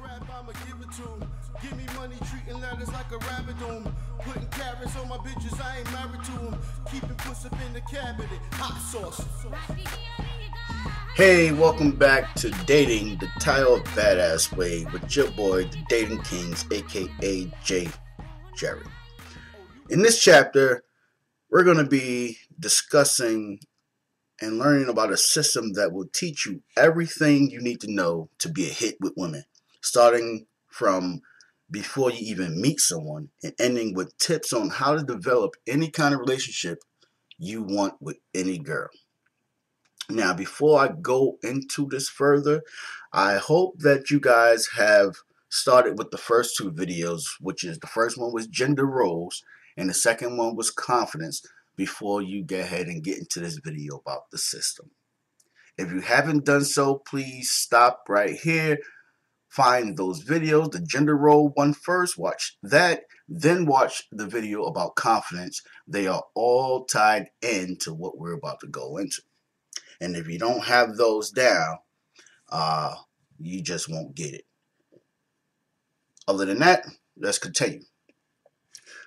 rap, I'ma give it to him. Give me money, treating letters like a rabbit doom. Putting carrots on my bitches, I ain't married to them. Keeping puss up in the cabinet, hot sauce. Hey, welcome back to Dating the Title Badass Way with your boy, the Dating Kings, aka Jay Jerry. In this chapter, we're going to be discussing and learning about a system that will teach you everything you need to know to be a hit with women, starting from before you even meet someone and ending with tips on how to develop any kind of relationship you want with any girl. Now, before I go into this further, I hope that you guys have started with the first two videos, which is the first one was gender roles and the second one was confidence, before you go ahead and get into this video about the system. If you haven't done so, please stop right here. Find those videos, the gender role one first, watch that, then watch the video about confidence. They are all tied into what we're about to go into. And if you don't have those down, you just won't get it. Other than that, let's continue.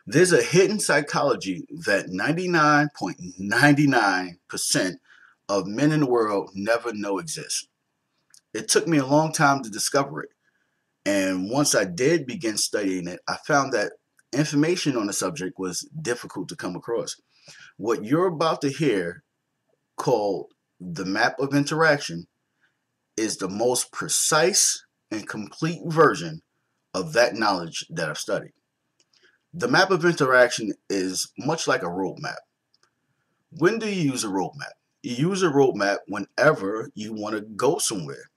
There's a hidden psychology that 99.99% of men in the world never know exists. It took me a long time to discover it. And once I did begin studying it, I found that information on the subject was difficult to come across. What you're about to hear, called the map of interaction, is the most precise and complete version of that knowledge that I've studied. The map of interaction is much like a roadmap. When do you use a roadmap? You use a roadmap whenever you want to go somewhere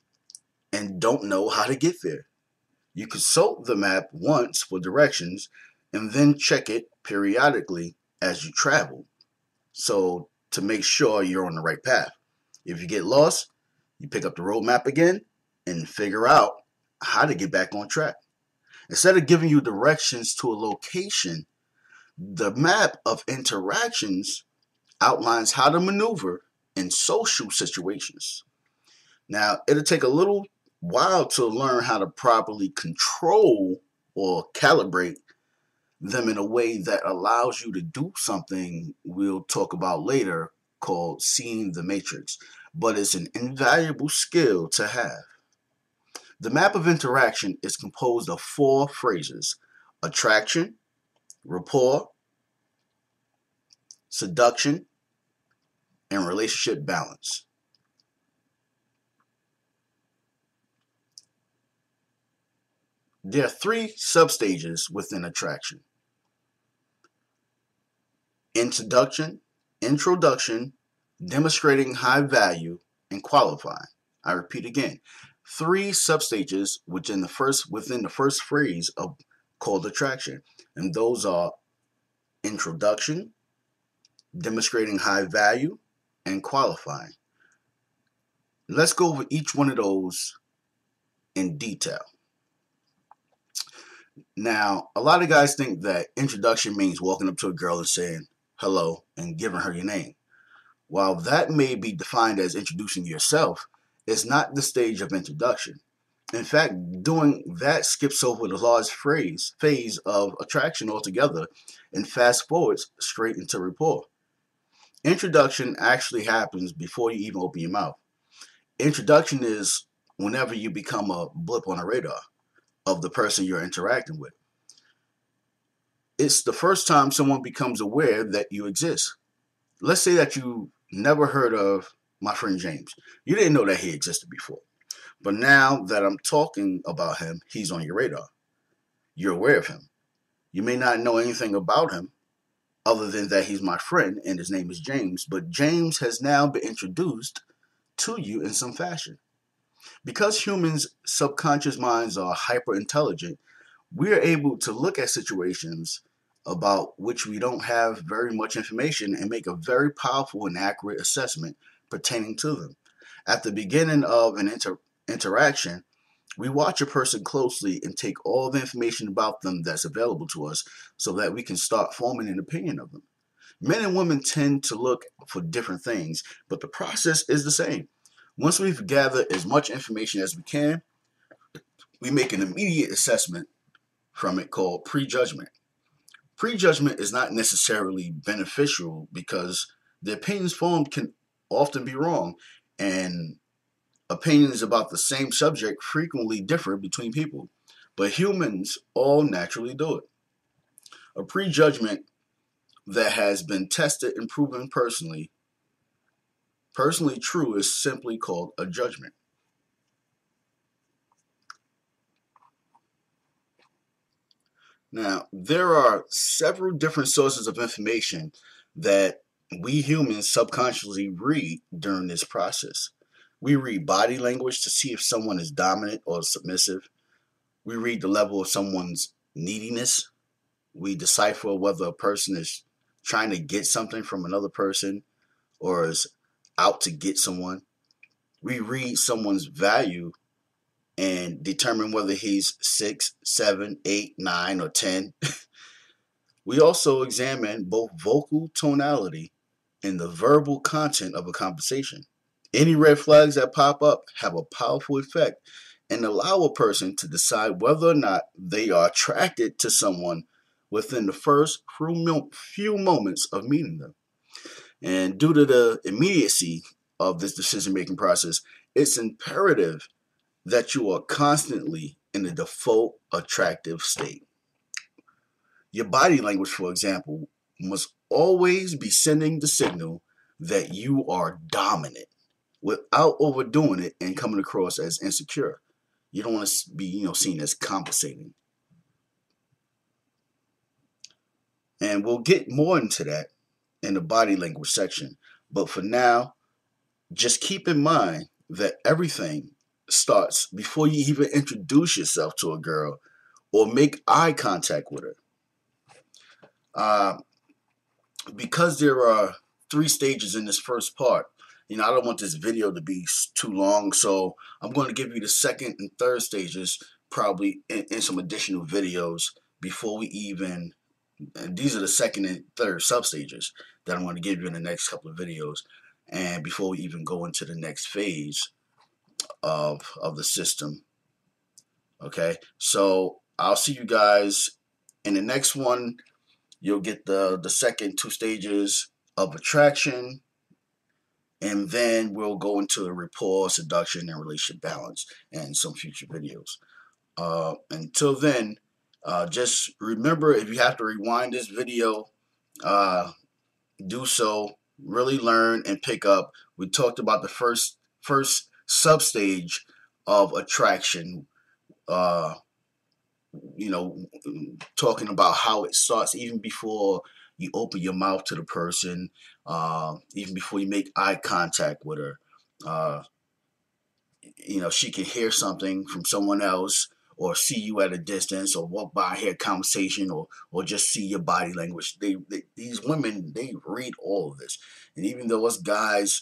and don't know how to get there. You consult the map once for directions and then check it periodically as you travel, so to make sure you're on the right path. If you get lost, you pick up the roadmap again and figure out how to get back on track. Instead of giving you directions to a location, the map of interactions outlines how to maneuver in social situations. Now, it'll take a little while to learn how to properly control or calibrate them in a way that allows you to do something we'll talk about later called seeing the matrix, but it's an invaluable skill to have. The map of interaction is composed of 4 phrases: attraction, rapport, seduction, and relationship balance. There are 3 substages within attraction: introduction, demonstrating high value, and qualifying. I repeat again, 3 substages within the first phrase of called attraction, and those are introduction, demonstrating high value, and qualifying. Let's go over each one of those in detail. Now, a lot of guys think that introduction means walking up to a girl and saying hello and giving her your name. While that may be defined as introducing yourself, it's not the stage of introduction. In fact, doing that skips over the large phase of attraction altogether and fast forwards straight into rapport. Introduction actually happens before you even open your mouth. Introduction is whenever you become a blip on the radar of the person you're interacting with. It's the first time someone becomes aware that you exist. Let's say that you never heard of my friend James. You didn't know that he existed before. But now that I'm talking about him, he's on your radar. You're aware of him. You may not know anything about him other than that he's my friend and his name is James, but James has now been introduced to you in some fashion. Because humans' subconscious minds are hyper intelligent, we are able to look at situations about which we don't have very much information and make a very powerful and accurate assessment pertaining to them. At the beginning of an interaction, we watch a person closely and take all the information about them that's available to us so that we can start forming an opinion of them. Men and women tend to look for different things, but the process is the same. Once we've gathered as much information as we can, we make an immediate assessment from it called prejudgment. Prejudgment is not necessarily beneficial because the opinions formed can often be wrong, and opinions about the same subject frequently differ between people, but humans all naturally do it. A prejudgment that has been tested and proven personally true is simply called a judgment. Now, there are several different sources of information that we humans subconsciously read during this process. We read body language to see if someone is dominant or submissive. We read the level of someone's neediness. We decipher whether a person is trying to get something from another person or is out to get someone. We read someone's value and determine whether he's 6, 7, 8, 9, or 10. We also examine both vocal tonality and the verbal content of a conversation. Any red flags that pop up have a powerful effect and allow a person to decide whether or not they are attracted to someone within the first few moments of meeting them. And due to the immediacy of this decision-making process, it's imperative that you are constantly in a default attractive state. Your body language, for example, must always be sending the signal that you are dominant without overdoing it and coming across as insecure. You don't want to be, seen as compensating. And we'll get more into that in the body language section. But for now, just keep in mind that everything starts before you even introduce yourself to a girl or make eye contact with her. Because there are 3 stages in this first part, I don't want this video to be too long, so I'm going to give you the second and third stages probably in some additional videos before we even, and these are the second and third sub-stages that I'm going to give you in the next couple of videos, and before we even go into the next phase of the system. Okay, so I'll see you guys in the next one. You'll get the second 2 stages of attraction, and then we'll go into the rapport, seduction, and relationship balance in some future videos. Until then, just remember, if you have to rewind this video, do so. Really learn and pick up. We talked about the first sub-stage of attraction, talking about how it starts even before you open your mouth to the person, even before you make eye contact with her. She can hear something from someone else or see you at a distance or walk by, hear a conversation, or just see your body language. These women, they read all of this. And even though us guys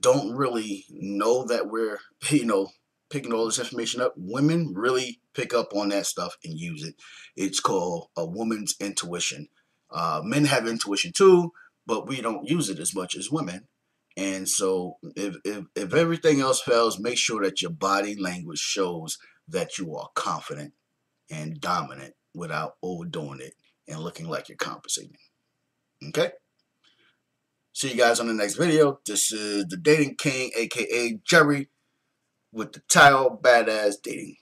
don't really know that we're, picking all this information up, women really pick up on that stuff and use it. It's called a woman's intuition. Men have intuition too, but we don't use it as much as women. And so if everything else fails, make sure that your body language shows that you are confident and dominant without overdoing it and looking like you're compensating. Okay? See you guys on the next video. This is the Dating King, aka Jerry, with the Tile Badass Dating.